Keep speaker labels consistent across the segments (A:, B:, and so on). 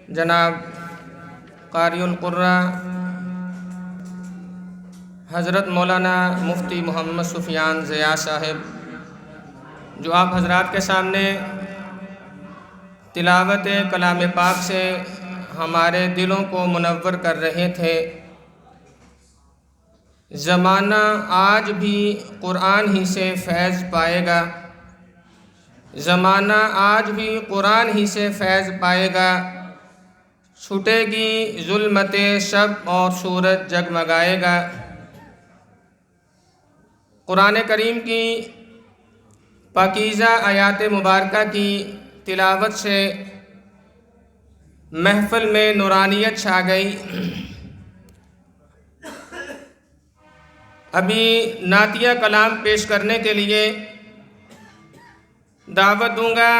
A: جناب قاری القرآ حضرت مولانا مفتی محمد سفیان ضیاء صاحب، جو آپ حضرات کے سامنے تلاوت کلام پاک سے ہمارے دلوں کو منور کر رہے تھے۔ زمانہ آج بھی قرآن ہی سے فیض پائے گا، زمانہ آج بھی قرآن ہی سے فیض پائے گا، چھٹے گی ظلمت شب اور سورج جگمگائے گا۔ قرآن کریم کی پاکیزہ آیات مبارکہ کی تلاوت سے محفل میں نورانیت چھا گئی۔ ابھی نعتیہ کلام پیش کرنے کے لیے دعوت دوں گا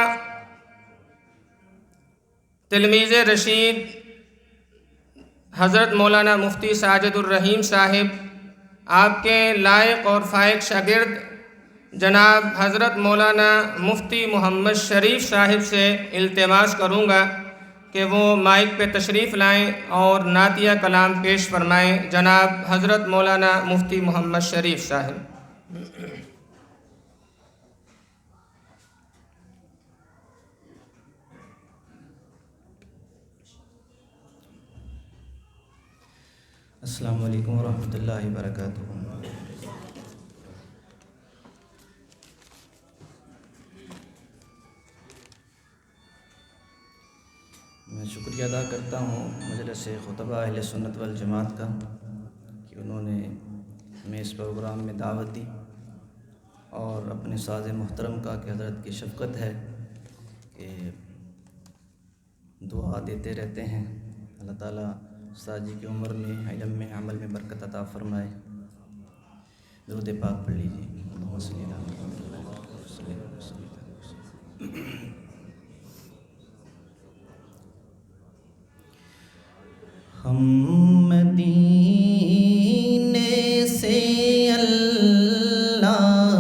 A: تلمیذ رشید حضرت مولانا مفتی ساجد الرحیم صاحب، آپ کے لائق اور فائق شاگرد جناب حضرت مولانا مفتی محمد شریف صاحب سے التماس کروں گا کہ وہ مائک پہ تشریف لائیں اور نعتیہ کلام پیش فرمائیں۔ جناب حضرت مولانا مفتی محمد شریف صاحب۔
B: السلام علیکم ورحمۃ اللہ وبرکاتہ۔ میں شکریہ ادا کرتا ہوں مجلس خطبہ اہل سنت والجماعت کا کہ انہوں نے ہمیں اس پروگرام میں دعوت دی، اور اپنے ساز محترم کا کہ حضرت کی شفقت ہے کہ دعا دیتے رہتے ہیں۔ اللہ تعالیٰ استاد جی کی عمر میں، علم میں، عمل میں برکت عطا فرمائے۔ درود پاک پڑھ لیجیے۔ اللہم صلی علی محمد صلی اللہ علیہ وسلم۔ ہم مدینے سے اللہ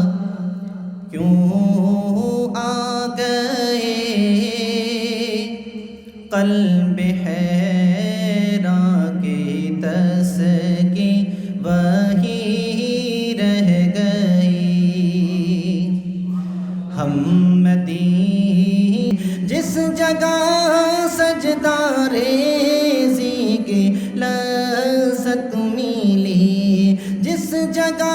B: کیوں آ گئے، قلب حیراں کی تسکی وہی رہ گئی۔ ہم مدینے جس جگہ سجدہ ریزی کی لذت ملی، جس جگہ